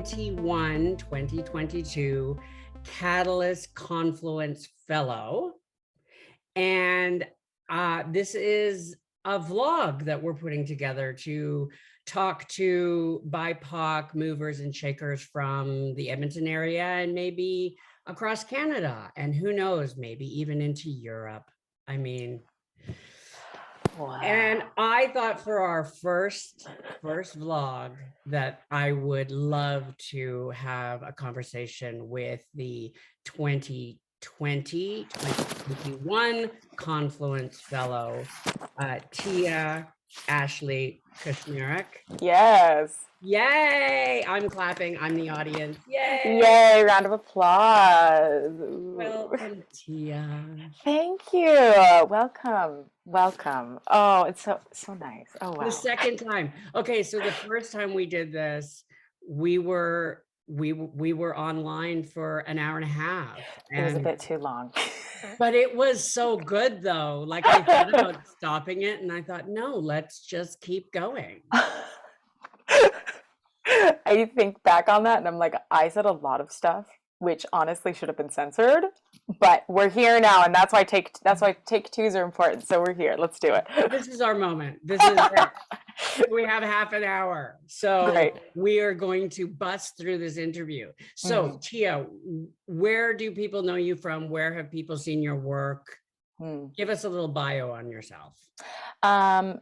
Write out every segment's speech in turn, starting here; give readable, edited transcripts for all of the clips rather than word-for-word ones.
2022 Catalyst Confluence Fellow. And this is a vlog that we're putting together to talk to BIPOC movers and shakers from the Edmonton area and maybe across Canada. And who knows, maybe even into Europe. I mean, wow. And I thought for our first vlog that I would love to have a conversation with the 2021 Confluence Fellow, Tia Ashley Kushniruk. Yes. Yay! I'm clapping. I'm the audience. Yay! Yay! Round of applause. Welcome, Tia. Thank you. Welcome. Welcome. Oh, it's so nice. Oh wow. The second time. Okay, so the first time we did this, we were online for an hour and a half. It was a bit too long. But it was so good though. Like I thought about stopping it and I thought, no, let's just keep going. I think back on that and I'm like, I said a lot of stuff which honestly should have been censored, but we're here now, and that's why take twos are important. So we're here. Let's do it. This is our moment. This is it. We have half an hour, so great. We are going to bust through this interview. So Tia, where do people know you from? Where have people seen your work? Give us a little bio on yourself.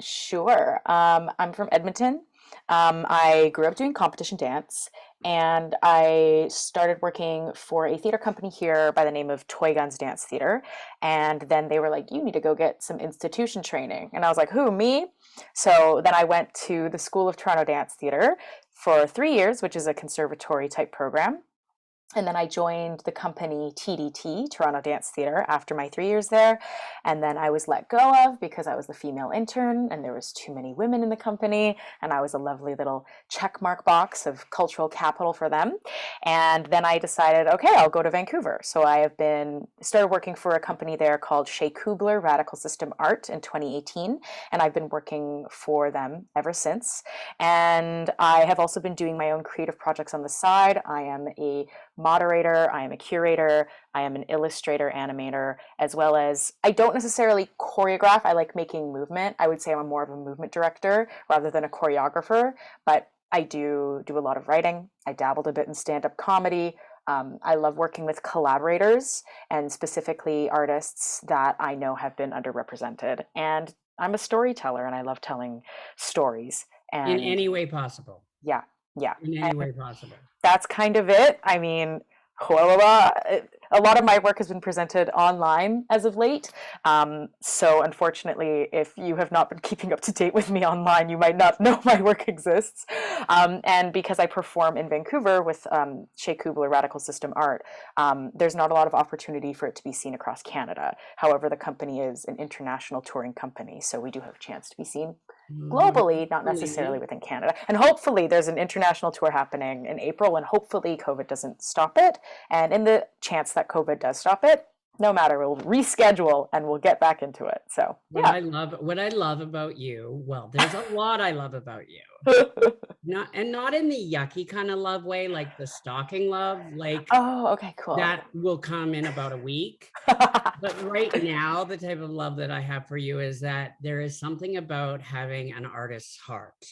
Sure. I'm from Edmonton. I grew up doing competition dance, and I started working for a theater company here by the name of Toy Guns Dance Theater. And then they were like, you need to go get some institution training. And I was like, who, me? So then I went to the School of Toronto Dance Theater for 3 years, which is a conservatory type program. And then I joined the company TDT, Toronto Dance Theater, after my 3 years there. And then I was let go of because I was the female intern and there was too many women in the company. And I was a lovely little checkmark box of cultural capital for them. And then I decided, okay, I'll go to Vancouver. So I have started working for a company there called Shea Kubler Radical System Art in 2018. And I've been working for them ever since. And I have also been doing my own creative projects on the side. I am a moderator, I am a curator, I am an illustrator, animator, as well as, I don't necessarily choreograph, I like making movement. I would say I'm more of a movement director rather than a choreographer, but I do a lot of writing. I dabbled a bit in stand-up comedy. I love working with collaborators and specifically artists that I know have been underrepresented. And I'm a storyteller and I love telling stories. And in any way possible. Yeah. In any way possible. That's kind of it. I mean, a lot of my work has been presented online as of late. So unfortunately, if you have not been keeping up to date with me online, you might not know my work exists. And because I perform in Vancouver with Shea Kubler Radical System Art, there's not a lot of opportunity for it to be seen across Canada. However, the company is an international touring company, so we do have a chance to be seen globally, not necessarily within Canada. And hopefully there's an international tour happening in April, and hopefully COVID doesn't stop it. And in the chance that COVID does stop it, no matter, we'll reschedule and we'll get back into it. So yeah. What I love about you, well, there's a lot I love about you. Not in the yucky kind of love way, like the stalking love, like, oh, okay, cool. That will come in about a week. But right now, the type of love that I have for you is that there is something about having an artist's heart.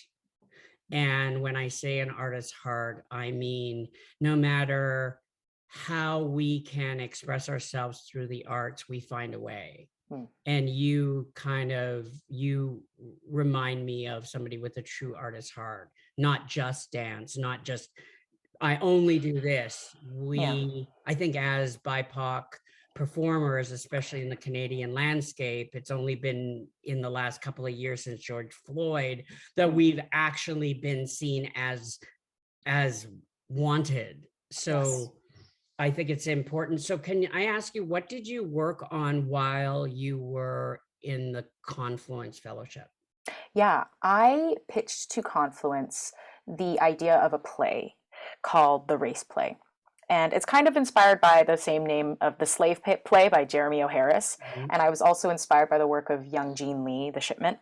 And when I say an artist's heart, I mean, no matter how we can express ourselves through the arts, we find a way. And you remind me of somebody with a true artist's heart, not just dance, not just, I only do this. I think as BIPOC performers, especially in the Canadian landscape, it's only been in the last couple of years since George Floyd that we've actually been seen as wanted. So yes. I think it's important. So can I ask you, what did you work on while you were in the Confluence Fellowship? Yeah, I pitched to Confluence the idea of a play called The Race Play. And it's kind of inspired by the same name of The Slave Play by Jeremy O. Harris. And I was also inspired by the work of young Jean Lee, The Shipment.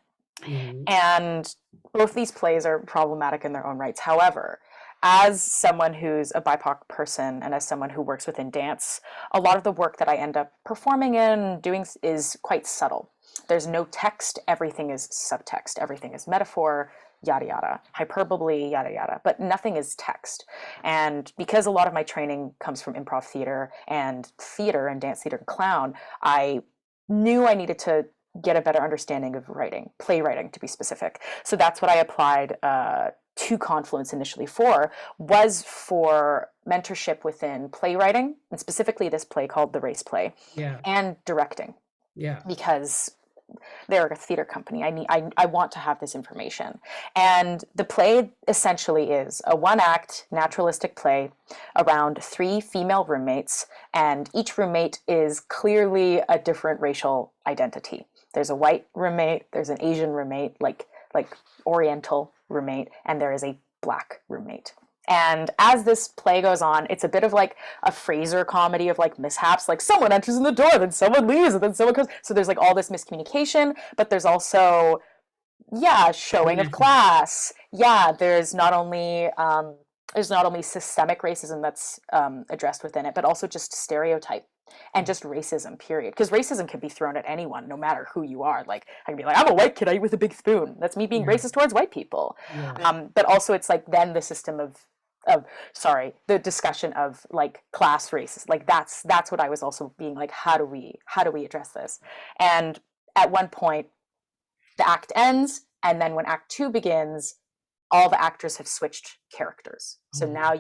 And both these plays are problematic in their own rights. However, as someone who's a BIPOC person and as someone who works within dance, a lot of the work that I end up performing in, doing is quite subtle. There's no text, everything is subtext, everything is metaphor, yada yada, hyperbole, yada yada, but nothing is text. And because a lot of my training comes from improv theater and dance theater and clown, I knew I needed to get a better understanding of writing, playwriting to be specific. So that's what I applied to Confluence initially for, was for mentorship within playwriting, and specifically this play called The Race Play, Yeah. and directing. Yeah. Because they're a theater company. I want to have this information. And the play essentially is a one-act naturalistic play around 3 female roommates, and each roommate is clearly a different racial identity. There's a white roommate, there's an Asian roommate, like Oriental roommate, and there is a Black roommate. And as this play goes on, it's a bit of like a Fraser comedy of like mishaps, like someone enters in the door, then someone leaves, and then someone comes. So there's like all this miscommunication, but there's also, showing of class. Yeah, there's not only systemic racism that's addressed within it, but also just stereotype and just racism, period. Because racism can be thrown at anyone, no matter who you are. Like, I can be like, I'm a white kid, I eat with a big spoon. That's me being racist towards white people. Yeah. But also it's like then the system of the discussion of like class races. Like that's what I was also being like, how do we address this? And at one point, the act ends, and then when Act 2 begins, all the actors have switched characters. So now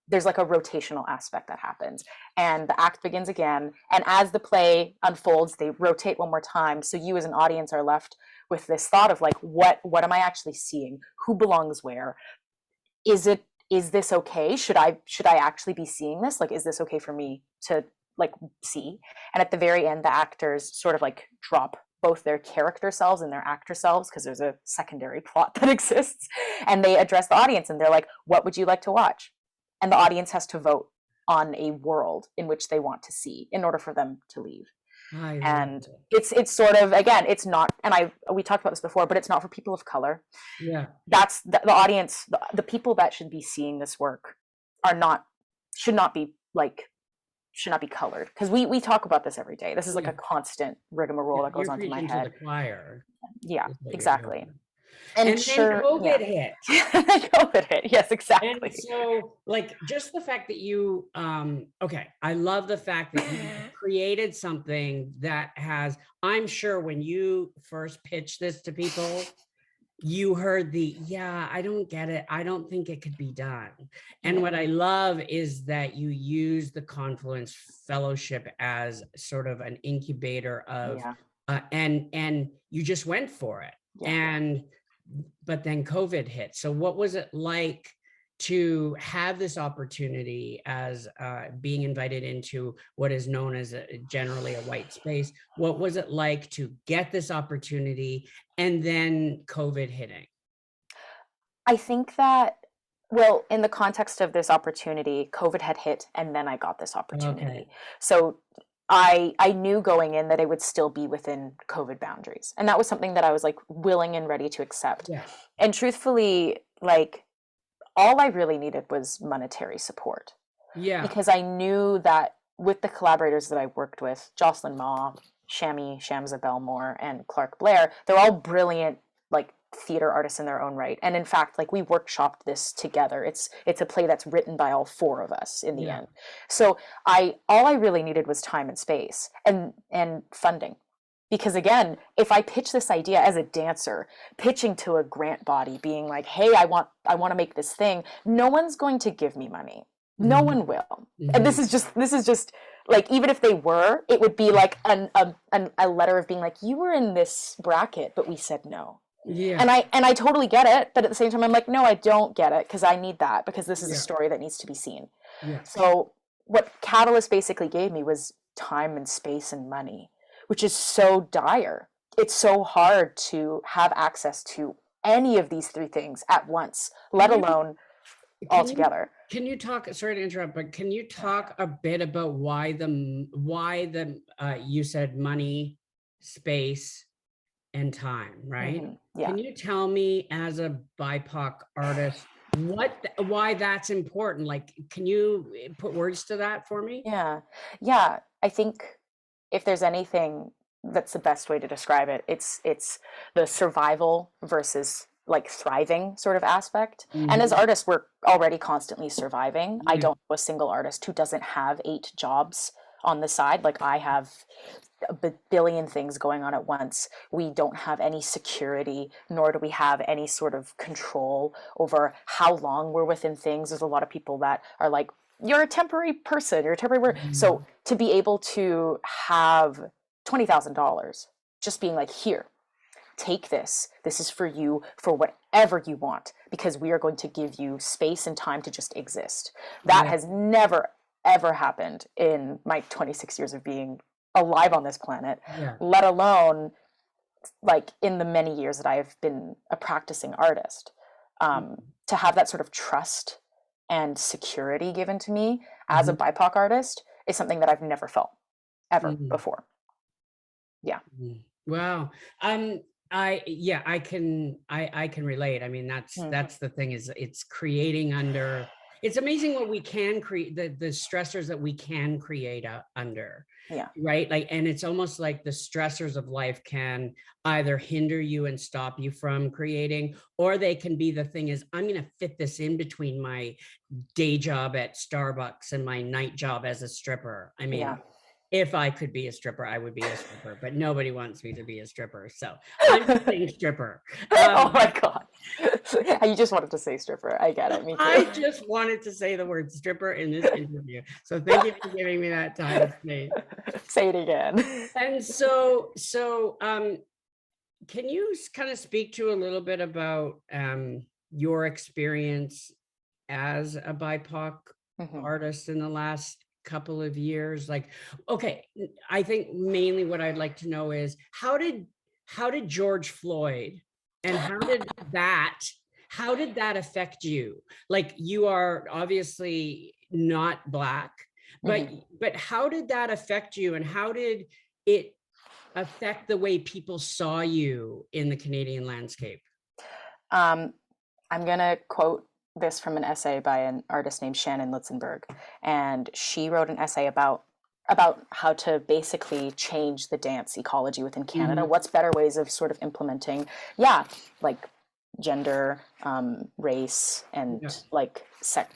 there's like a rotational aspect that happens, and the act begins again, and as the play unfolds, they rotate one more time, so you as an audience are left with this thought of like, what am I actually seeing? Who belongs where? Is this okay? Should I actually be seeing this? Like, is this okay for me to like see? And at the very end, the actors sort of like drop both their character selves and their actor selves, because there's a secondary plot that exists, and they address the audience and they're like, what would you like to watch? And the audience has to vote on a world in which they want to see in order for them to leave. And it's sort of, again, it's not, and we talked about this before, but it's not for people of color. Yeah. That's the audience, the people that should be seeing this work should not be colored, because we talk about this every day. This is like a constant rigmarole that goes on in my head. To the choir. Yeah, exactly. And then COVID hit. COVID hit. Yes, exactly. And so, like, just the fact that you, I love the fact that you created something that has, I'm sure when you first pitched this to people, you heard I don't get it. I don't think it could be done. And what I love is that you use the Confluence Fellowship as sort of an incubator of, and you just went for it. Yeah. But then COVID hit. So what was it like to have this opportunity as being invited into what is known as generally a white space? What was it like to get this opportunity and then COVID hitting? I think that, well, in the context of this opportunity, COVID had hit and then I got this opportunity. Okay. So I knew going in that it would still be within COVID boundaries. And that was something that I was like willing and ready to accept. Yeah. And truthfully, like, all I really needed was monetary support. Yeah. Because I knew that with the collaborators that I worked with, Jocelyn Ma, Shamsa Belmore, and Clark Blair, they're all brilliant, like, theater artists in their own right. And in fact, like, we workshopped this together. It's a play that's written by all 4 of us in the end. So all I really needed was time and space and funding. Because again, if I pitch this idea as a dancer, pitching to a grant body, being like, hey, I want to make this thing, no one's going to give me money. No one will. And this is just like, even if they were, it would be like a letter of being like, you were in this bracket, but we said no. Yeah. And I totally get it, but at the same time I'm like, no, I don't get it, because I need that, because this is a story that needs to be seen. Yeah. So what Catalyst basically gave me was time and space and money, which is so dire. It's so hard to have access to any of these 3 things at once, let alone all together. Can you talk, sorry to interrupt, but can you talk a bit about why you said money, space, and time, right? Mm-hmm. Yeah. Can you tell me, as a BIPOC artist, why that's important. Like, can you put words to that for me? Yeah. I think if there's anything that's the best way to describe it, it's the survival versus like thriving sort of aspect. And as Mhm. artists, we're already constantly surviving. I Yeah. don't know a single artist who doesn't have 8 jobs on the side. Like I have a billion things going on at once. We don't have any security, nor do we have any sort of control over how long we're within things. There's a lot of people that are like, you're a temporary person, you're a temporary worker. Mhm. So to be able to have $20,000 just being like, here, take this. This is for you for whatever you want, because we are going to give you space and time to just exist. That Yeah. has never, ever happened in my 26 years of being alive on this planet, Yeah. let alone like in the many years that I've been a practicing artist. To have that sort of trust and security given to me as a Mhm. BIPOC artist is something that I've never felt ever Mhm. before. Yeah. Mhm. Wow. I can relate. I mean, Mm. that's the thing, is it's creating under, it's amazing what we can create, the stressors that we can create under, Yeah. right? Like, and it's almost like the stressors of life can either hinder you and stop you from creating, or they can be the thing is, I'm going to fit this in between my day job at Starbucks and my night job as a stripper. I Yeah. mean, if I could be a stripper, I would be a stripper, but nobody wants me to be a stripper. So I'm saying stripper. Oh Um, my God. You just wanted to say stripper. I get it. Me too. I just wanted to say the word stripper in this interview. So thank you for giving me that time and space. Say it again. And can you kind of speak to a little bit about your experience as a BIPOC Mhm. artist in the last couple of years? Like, okay, I think mainly what I'd like to know is how did George Floyd and how did that affect you? Like, you are obviously not Black, but Mhm. how did that affect you, and how did it affect the way people saw you in the Canadian landscape? Um, I'm gonna quote this from an essay by an artist named Shannon Litzenberg, and she wrote an essay about how to basically change the dance ecology within Canada. Mhm. What's better ways of sort of implementing, yeah, like gender, race, and Yeah. like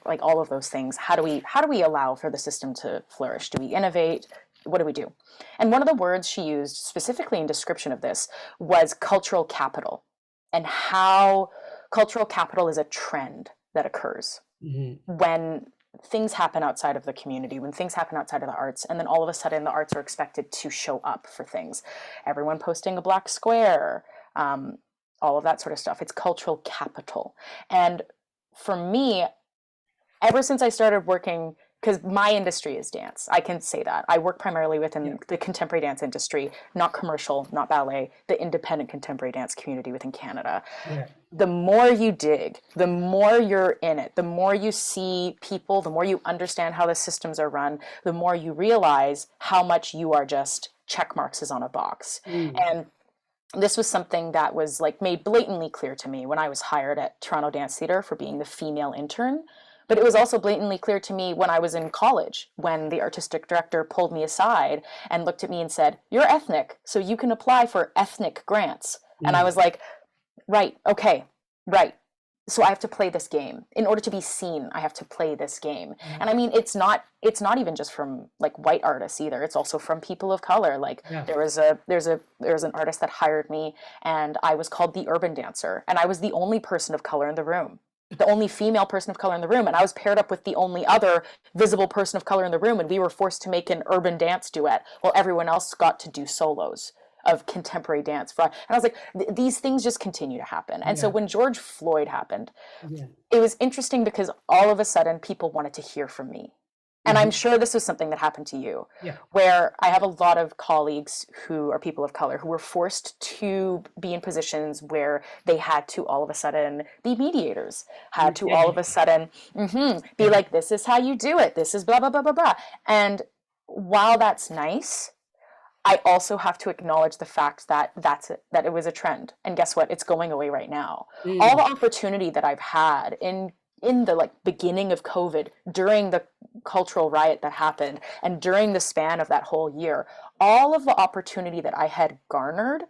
like all of those things. How do we allow for the system to flourish? Do we innovate? What do we do? And one of the words she used specifically in description of this was cultural capital, and how cultural capital is a trend that occurs Mhm. when things happen outside of the community, when things happen outside of the arts, and then all of a sudden the arts are expected to show up for things. Everyone posting a black square, um, all of that sort of stuff. It's cultural capital. And for me, ever since I started working, because my industry is dance, I can say that. I work primarily Yeah. within the contemporary dance industry, not commercial, not ballet, the independent contemporary dance community within Canada. Yeah. The more you dig, the more you're in it, the more you see people, the more you understand how the systems are run, the more you realize how much you are just check marks on a box. Mm. And this was something that was like made blatantly clear to me when I was hired at Toronto Dance Theatre for being the female intern. But it was also blatantly clear to me when I was in college, when the artistic director pulled me aside and looked at me and said, "You're ethnic, so you can apply for ethnic grants." And I Mm. was like, right, okay, right. So I have to play this game. In order to be seen, I have to play this game. Yeah. And I mean, it's not even just from like white artists either. It's also from people of color. Like Yeah. there was an artist that hired me, and I was called the urban dancer, and I was the only person of color in the room. The only female person of color in the room, and I was paired up with the only other visible person of color in the room, and we were forced to make an urban dance duet while everyone else got to do solos of contemporary dance. And I was like, these things just continue to happen. And so Yeah. when George Floyd happened, Yeah. it was interesting because all of a sudden people wanted to hear from me. And I'm Mhm. sure this was something that happened to you, Yeah. where I have a lot of colleagues who are people of color who were forced to be in positions where they had to all of a sudden be mediators, had to all of a sudden be Yeah. like, this is how you do it, this is blah, blah, blah, blah, blah. And while that's nice, I also have to acknowledge the fact that it was a trend. And guess what? It's going away right now. All Mm. the opportunity that I've had in the like beginning of COVID, during the cultural riot that happened, and during the span of that whole year, all of the opportunity that I had garnered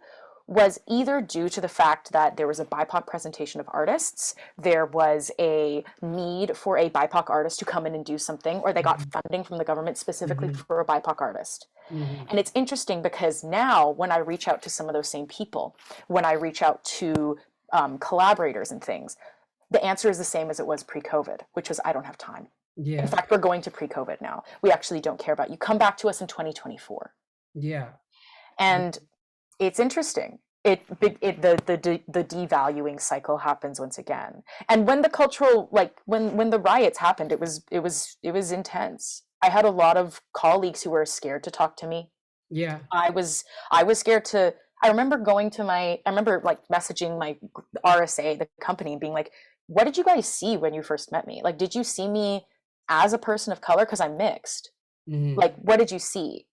was either due to the fact that there was a BIPOC presentation of artists, there was a need for a BIPOC artist to come in and do something, or they got funding from the government specifically Mhm. for a BIPOC artist. Mhm. And it's interesting because now when I reach out to some of those same people, when I reach out to collaborators and things, the answer is the same as it was pre-COVID, which was I don't have time. In Yeah. fact, we're going to pre-COVID now. We actually don't care about you. Come back to us in 2024. Yeah. And it's interesting. The devaluing cycle happens once again. And when the cultural, like when the riots happened, it was intense. I had a lot of colleagues who were scared to talk to me. Yeah. I was scared to. I remember like messaging my RSA, the company, and being like, "What did you guys see when you first met me? Like, did you see me as a person of color? Because I'm mixed. Mhm. Like, what did you see?"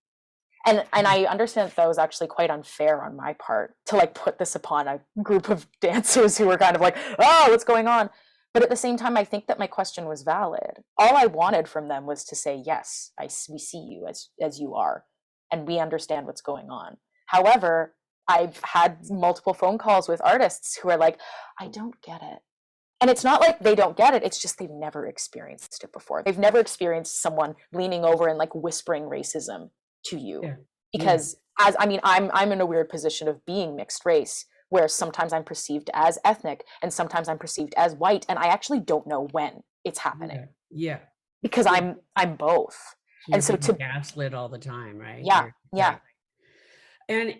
And I understand that was actually quite unfair on my part to like put this upon a group of dancers who were kind of like, "Oh, what's going on?" But at the same time, I think that my question was valid. All I wanted from them was to say, "Yes, we see you as you are, and we understand what's going on." However, I've had multiple phone calls with artists who are like, "I don't get it." And it's not like they don't get it, it's just they've never experienced it before. They've never experienced someone leaning over and like whispering racism to you. Yeah. Yeah. Because as I mean, I'm in a weird position of being mixed race where sometimes I'm perceived as ethnic and sometimes I'm perceived as white, and I actually don't know when it's happening Yeah. Yeah. because Yeah. I'm both. So And you're so being to gaslit all the time, right? yeah, You're yeah. exactly. And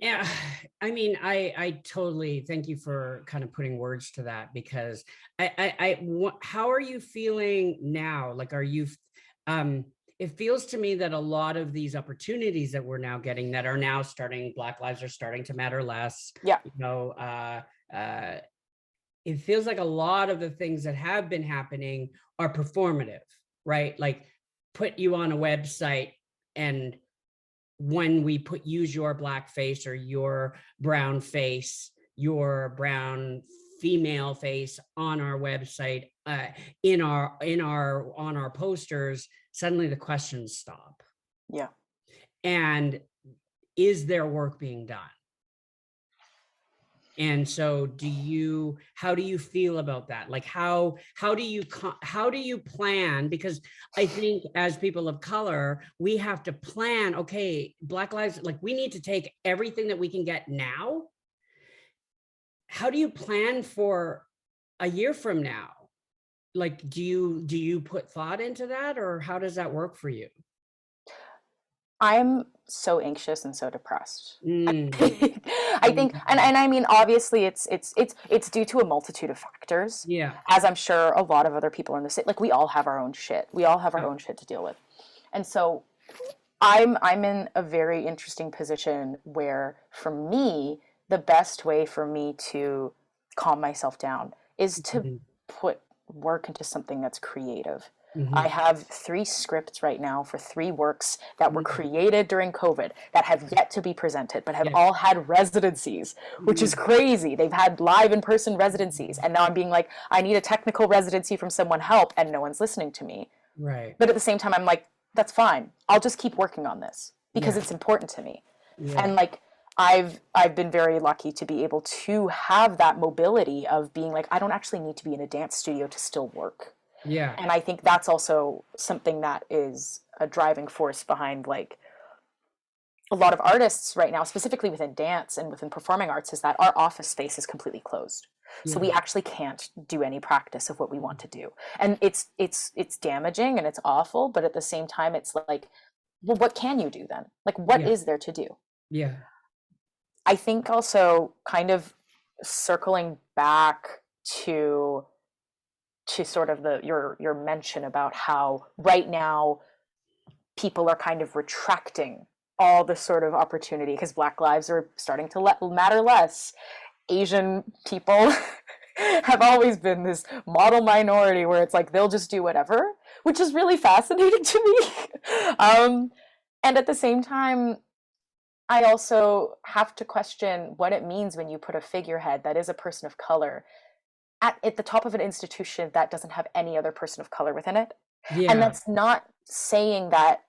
I mean, I totally thank you for kind of putting words to that because how are you feeling now? Like, are you, um, it feels to me that a lot of these opportunities that we're now getting that are now starting, Black lives are starting to matter less, Yeah. you know, uh, it feels like a lot of the things that have been happening are performative, right? Like put you on a website and when we use your black face or your brown face, your brown female face on our website, in our on our posters, suddenly the questions stop. Yeah. And is there work being done? And so how do you feel about that? Like how do you plan? Because I think as people of color, we have to plan, okay, Black lives, like we need to take everything that we can get now. How do you plan for a year from now? Like, do you put thought into that or how does that work for you? I'm so anxious and so depressed. Mm, I think, and, mm, and I mean, obviously, it's due to a multitude of factors, yeah. as I'm sure a lot of other people in the city. Like we all have our own shit. We all have our Yeah. own shit to deal with, and so I'm in a very interesting position where, for me, the best way for me to calm myself down is to Mhm, put work into something that's creative. I mhm, have 3 scripts right now for 3 works that were mhm. created during COVID that have yet to be presented, but have Yeah. all had residencies, which is Mhm. crazy. They've had live in person residencies. And now I'm being like, I need a technical residency from someone help, and no one's listening to me. Right. But at the same time, I'm like, that's fine. I'll just keep working on this because Yeah. it's important to me. Yeah. And like I've been very lucky to be able to have that mobility of being like, I don't actually need to be in a dance studio to still work. Yeah. And I think that's also something that is a driving force behind like a lot of artists right now, specifically within dance and within performing arts, is that our office space is completely closed. So Yeah. we actually can't do any practice of what we want to do. And it's damaging and it's awful, but at the same time it's like, well, what can you do then? Like what Yeah. is there to do? Yeah. I think also kind of circling back to sort of your mention about how right now people are kind of retracting all the sort of opportunity because Black lives are starting to matter less. Asian people have always been this model minority where it's like they'll just do whatever, which is really fascinating to me. And at the same time, I also have to question what it means when you put a figurehead that is a person of color at the top of an institution that doesn't have any other person of color within it. And Yeah. that's not saying that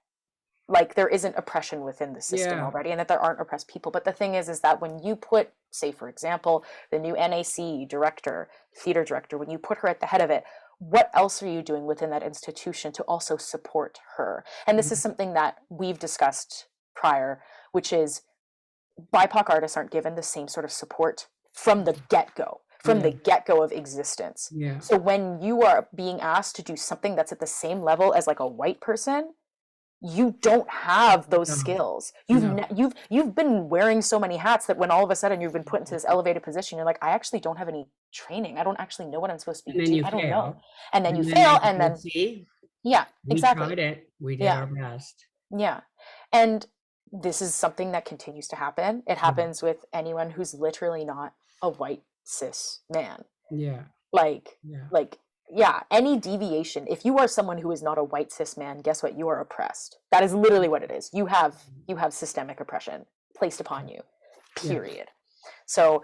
like there isn't oppression within the system Yeah. already and that there aren't oppressed people. But the thing is that when you put, say, for example, the new NAC director, theater director, when you put her at the head of it, what else are you doing within that institution to also support her? And this is something that we've discussed prior, which is BIPOC artists aren't given the same sort of support from the get-go, from the get-go of existence. Yeah. So when you are being asked to do something that's at the same level as like a white person, you don't have those No. skills. No. You've been wearing so many hats that when all of a sudden you've been put into this elevated position, you're like, I actually don't have any training. I don't actually know what I'm supposed to be And then doing. you I don't know. fail. And then you they fail, go, and then see, yeah, we exactly. tried it. We did Yeah. our best. Yeah. And this is something that continues to happen. It happens with anyone who's literally not a white cis man. Yeah. Like, Yeah. yeah, any deviation, if you are someone who is not a white cis man, guess what? You are oppressed. That is literally what it is. You have systemic oppression placed upon you, period. So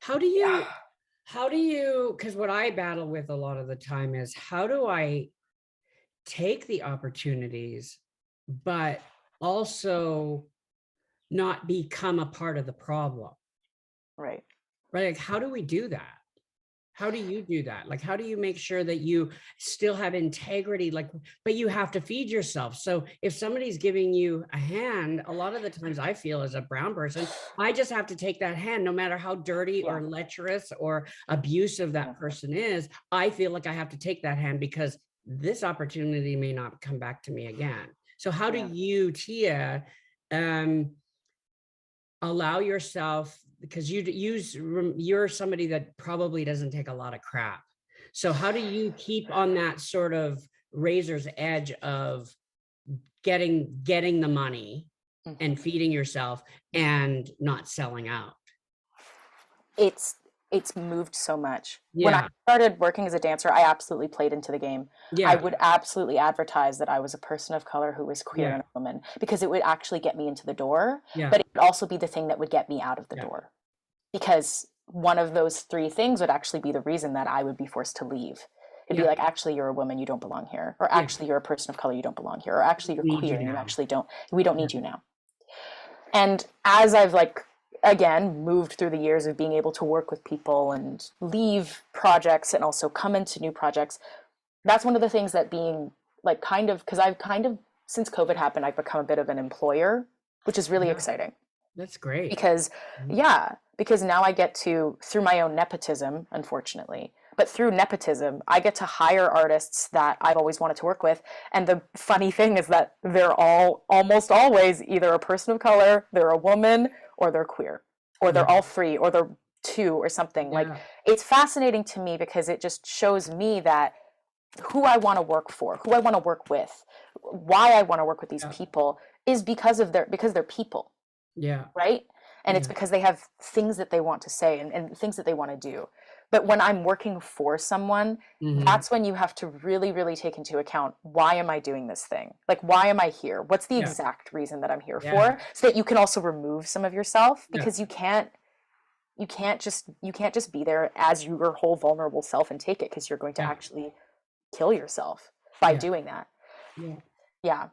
how do you, because what I battle with a lot of the time is, how do I take the opportunities, but also not become a part of the problem? right. Like, how do we do that? How do you do that? Like, how do you make sure that you still have integrity? Like, but you have to feed yourself. So if somebody's giving you a hand, a lot of the times I feel as a brown person, I just have to take that hand, no matter how dirty or lecherous or abusive that person is. I feel like I have to take that hand because this opportunity may not come back to me again. So how do you, Tia, allow yourself, because you're somebody that probably doesn't take a lot of crap. So how do you keep on that sort of razor's edge of getting the money and feeding yourself and not selling out? It's moved so much. Yeah. When I started working as a dancer, I absolutely played into the game. Yeah. I would absolutely advertise that I was a person of color who was queer and a woman, because it would actually get me into the door, but it would also be the thing that would get me out of the door. Because one of those three things would actually be the reason that I would be forced to leave. It'd be like, actually, you're a woman, you don't belong here. Or actually, you're a person of color, you don't belong here. Or actually, you're queer and you actually don't, we don't need you now. And as I've again, moved through the years of being able to work with people and leave projects and also come into new projects, that's one of the things that being because I've since COVID happened, I've become a bit of an employer, which is really exciting. That's great. Because now I get to, through my own nepotism, unfortunately, but through nepotism, I get to hire artists that I've always wanted to work with. And the funny thing is that they're all almost always either a person of color, they're a woman, or they're queer, or they're all three, or they're two, or something. Like, it's fascinating to me because it just shows me that who I want to work for, who I want to work with, why I want to work with these people is because they're people. Yeah. Right. And it's because they have things that they want to say and things that they want to do. But when I'm working for someone, that's when you have to really, really take into account, why am I doing this thing? Like, why am I here? What's the exact reason that I'm here for? So that you can also remove some of yourself, because you can't just be there as your whole vulnerable self and take it, because you're going to actually kill yourself by doing that. Yeah.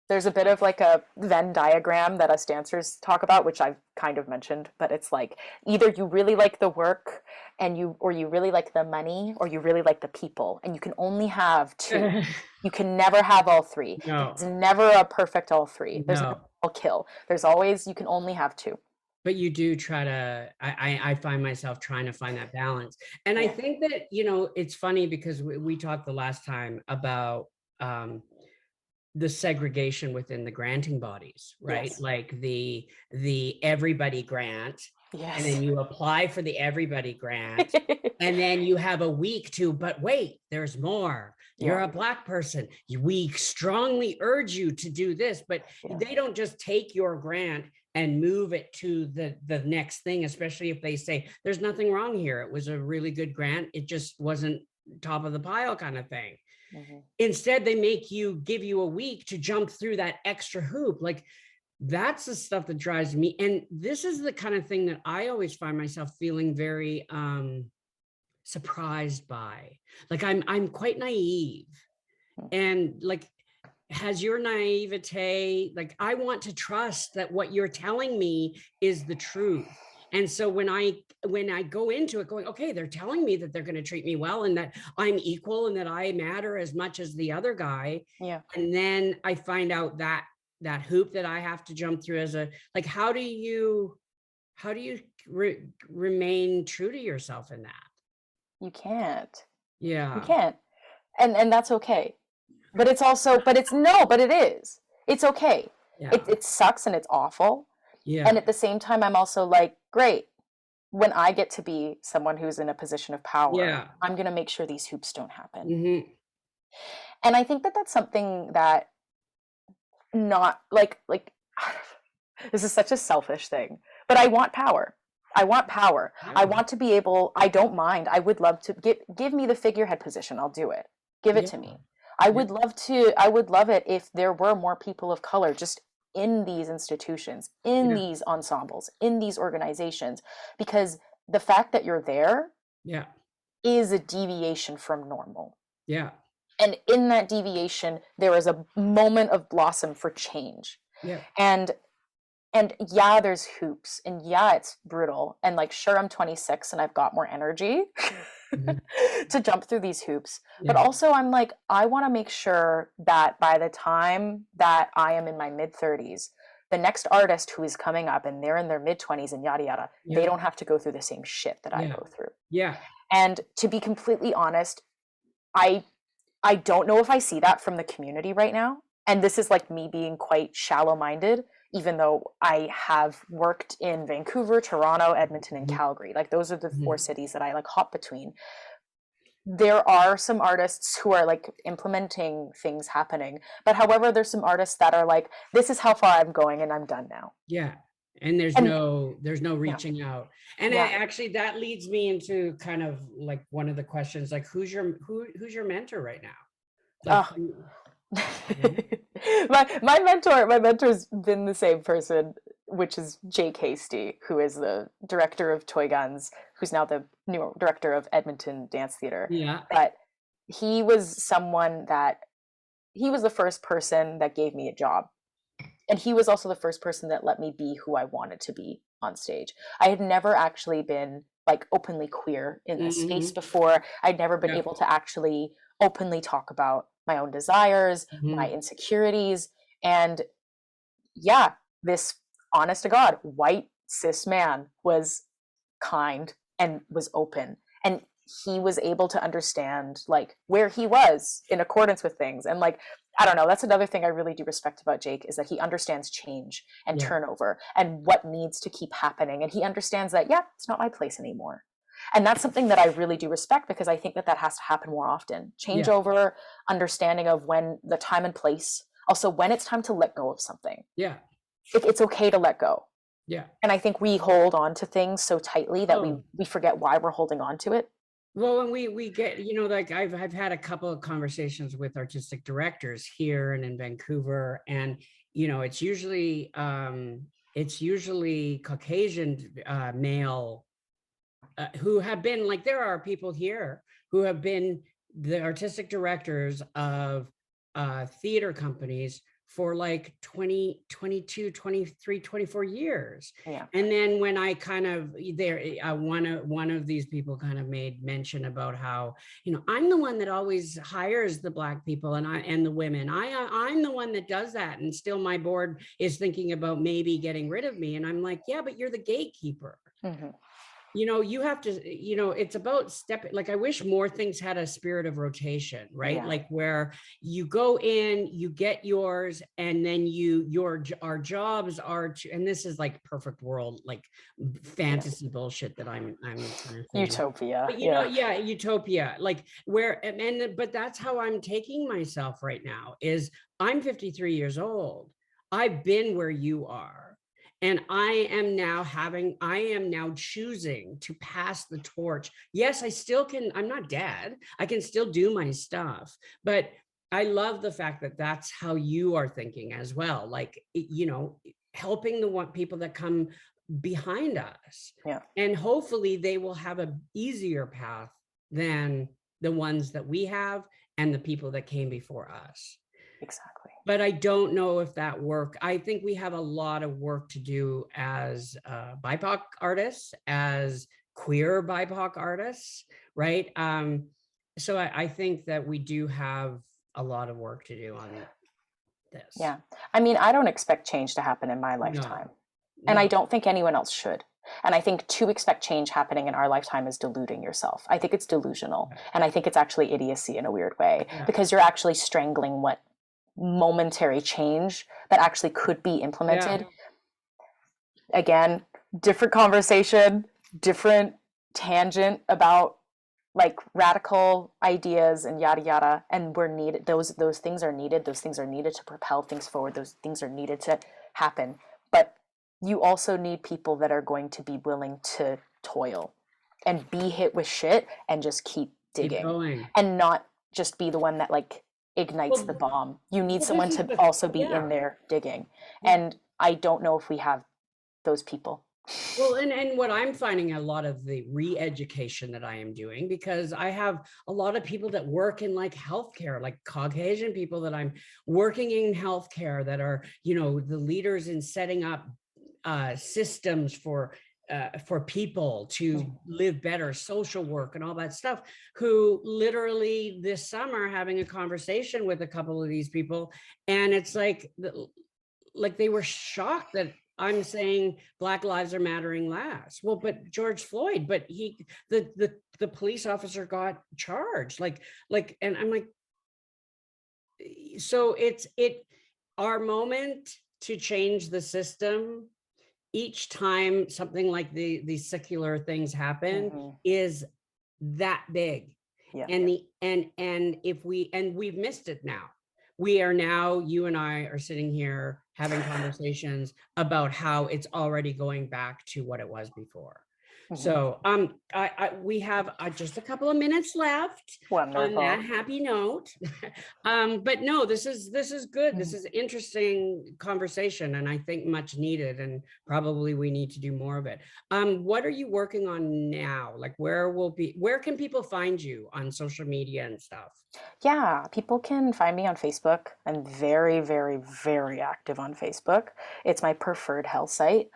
There's a bit of a Venn diagram that us dancers talk about, which I've kind of mentioned, but it's like, either you really like the work or you really like the money, or you really like the people, and you can only have two. You can never have all three. No. There's never a perfect all three. There's no kill. There's always, you can only have two. But you do try to, I find myself trying to find that balance. And I think that, it's funny because we talked the last time about, the segregation within the granting bodies, right? Yes. Like the everybody grant, and then you apply for the everybody grant, and then you have a week to, but wait, there's more. You're a Black person. We strongly urge you to do this, but they don't just take your grant and move it to the next thing, especially if they say, there's nothing wrong here. It was a really good grant. It just wasn't top of the pile kind of thing. Instead, they give you a week to jump through that extra hoop. Like, that's the stuff that drives me. And this is the kind of thing that I always find myself feeling very surprised by. Like I'm quite naive, and like, has your naivete, like, I want to trust that what you're telling me is the truth. And so when I go into it going, okay, they're telling me that they're going to treat me well and that I'm equal and that I matter as much as the other guy. Yeah. And then I find out that that hoop that I have to jump through as a, like, how do you remain true to yourself in that? You can't. You Yeah. can't. And that's okay. But it's also, but it's no, but it is. It's okay. Yeah. It sucks and it's awful. Yeah. And at the same time, I'm also like, great. When I get to be someone who's in a position of power, Yeah. I'm going to make sure these hoops don't happen. Mm-hmm. And I think that that's something that not like this is such a selfish thing, but I want power. I want power. Yeah. I want to be able, I don't mind. I would love to give me the figurehead position. I'll do it. Give it to me. I would love it if there were more people of color just in these institutions, in these ensembles, in these organizations, because the fact that you're there is a deviation from normal. Yeah. And in that deviation, there is a moment of blossom for change. Yeah. And yeah, there's hoops, and yeah, it's brutal. And like, sure, I'm 26 and I've got more energy to jump through these hoops. But also I'm like, I want to make sure that by the time that I am in my mid 30s, the next artist who is coming up and they're in their mid 20s and yada, yada, they don't have to go through the same shit that I go through. Yeah. And to be completely honest, I don't know if I see that from the community right now. And this is like me being quite shallow-minded, even though I have worked in Vancouver, Toronto, Edmonton, and Calgary. Like, those are the four cities that I like hop between. There are some artists who are like implementing things happening, but however, there's some artists that are like, this is how far I'm going and I'm done now. Yeah. And there's no reaching out. And actually that leads me into kind of like one of the questions, like, who's your mentor right now? Like, my mentor's been the same person, which is Jake Hasty, who is the director of Toy Guns, who's now the new director of Edmonton Dance Theater. Yeah. But he was the first person that gave me a job. And he was also the first person that let me be who I wanted to be on stage. I had never actually been like openly queer in this space before. I'd never been able to actually openly talk about my own desires, my insecurities. And yeah, this honest to God, white cis man was kind and was open. And he was able to understand like where he was in accordance with things. And like, I don't know, that's another thing I really do respect about Jake, is that he understands change and turnover and what needs to keep happening. And he understands that, it's not my place anymore. And that's something that I really do respect, because I think that has to happen more often. Changeover, understanding of when the time and place, also when it's time to let go of something. Yeah. It's okay to let go. Yeah. And I think we hold on to things so tightly that we forget why we're holding on to it. Well, and we get, like I've had a couple of conversations with artistic directors here and in Vancouver, and it's usually Caucasian male who have been, like, there are people here who have been the artistic directors of theater companies for like 20, 22, 23, 24 years. Yeah. And then when I kind of one of these people kind of made mention about how, I'm the one that always hires the Black people and the women. I'm the one that does that. And still my board is thinking about maybe getting rid of me. And I'm like, yeah, but you're the gatekeeper. You have to, it's about like, I wish more things had a spirit of rotation, right? Yeah. Like where you go in, you get yours, and then our jobs are to, and this is like perfect world, like fantasy bullshit that I'm utopia. But utopia, like where, but that's how I'm taking myself right now, is I'm 53 years old. I've been where you are. And I am now choosing to pass the torch. Yes, I'm not dead. I can still do my stuff, but I love the fact that that's how you are thinking as well. Like, helping the people that come behind us. Yeah. And hopefully they will have an easier path than the ones that we have and the people that came before us. Exactly. But I don't know if that work. I think we have a lot of work to do as BIPOC artists, as queer BIPOC artists, right? So I think that we do have a lot of work to do on this. Yeah. I mean, I don't expect change to happen in my lifetime. And I don't think anyone else should. And I think to expect change happening in our lifetime is deluding yourself. I think it's delusional. And I think it's actually idiocy in a weird way, because you're actually strangling what momentary change that actually could be implemented. Again, different conversation, different tangent about like radical ideas and yada yada, and we're needed. Those things are needed. Those things are needed to propel things forward. Those things are needed to happen. But you also need people that are going to be willing to toil and be hit with shit and just keep digging, and not just be the one that like ignites the bomb. You need someone to also be in there digging. And I don't know if we have those people. Well, and what I'm finding a lot of the re-education that I am doing, because I have a lot of people that work in like healthcare, like Caucasian people that I'm working in healthcare that are, you know, the leaders in setting up systems for people to live better, social work and all that stuff, who literally this summer having a conversation with a couple of these people, and it's like they were shocked that I'm saying Black lives are mattering last. Well, but George Floyd, but the police officer got charged, and I'm like, so it's our moment to change the system. Each time something like these secular things happen is that big. And if we've missed it now. We are now, you and I are sitting here having conversations about how it's already going back to what it was before. So we have just a couple of minutes left. Wonderful. On that happy note. But no, this is good. This is interesting conversation, and I think much needed, and probably we need to do more of it. What are you working on now? Like where can people find you on social media and stuff? Yeah, people can find me on Facebook. I'm very, very, very active on Facebook. It's my preferred health site.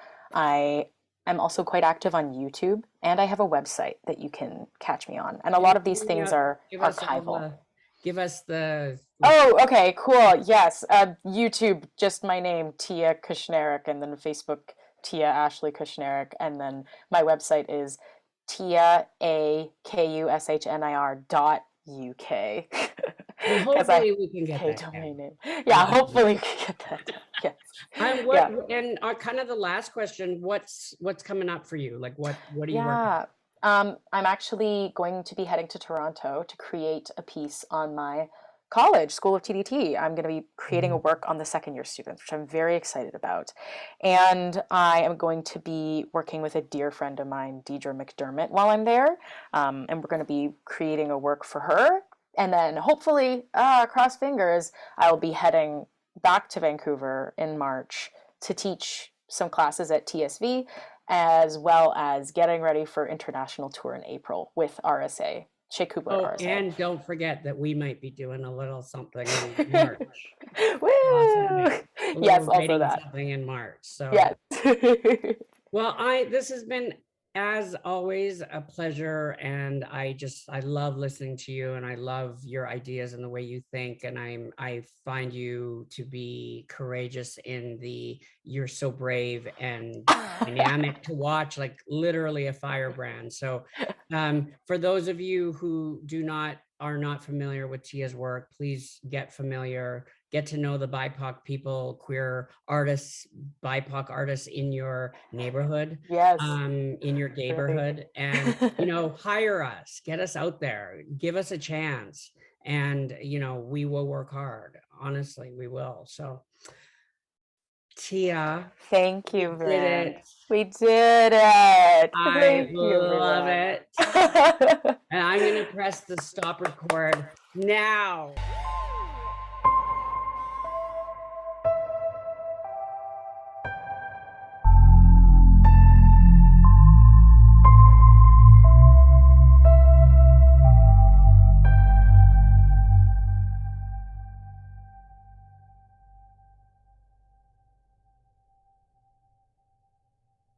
I'm also quite active on YouTube, and I have a website that you can catch me on. And a lot of these things are archival. Give us the... Oh, okay, cool. Yes. YouTube, just my name, Tia Kushniruk, and then Facebook, Tia Ashley Kushniruk. And then my website is tiakushnir.uk. Hopefully we can get that domain name. Yeah, hopefully we can get that down. Yes. And kind of the last question, what's coming up for you? Like what are you working on? I'm actually going to be heading to Toronto to create a piece on my college, School of TDT. I'm going to be creating a work on the second year students, which I'm very excited about. And I am going to be working with a dear friend of mine, Deidre McDermott, while I'm there. And we're going to be creating a work for her. And then hopefully, cross fingers, I'll be heading back to Vancouver in March to teach some classes at TSV, as well as getting ready for international tour in April with RSA. RSA. And don't forget that we might be doing a little something in March. Woo! Yes, also that. Something in March. So yes. Well, this has been, as always, a pleasure, and I love listening to you, and I love your ideas and the way you think, and I find you to be courageous you're so brave and dynamic to watch, like literally a firebrand. So for those of you who are not familiar with Tia's work, please get familiar. Get to know the BIPOC people, queer artists, BIPOC artists in your neighborhood, in your neighborhood, and, hire us, get us out there, give us a chance. And, we will work hard. Honestly, we will. So Tia. Thank you, Berend. We did it. I love it. And I'm going to press the stop record now.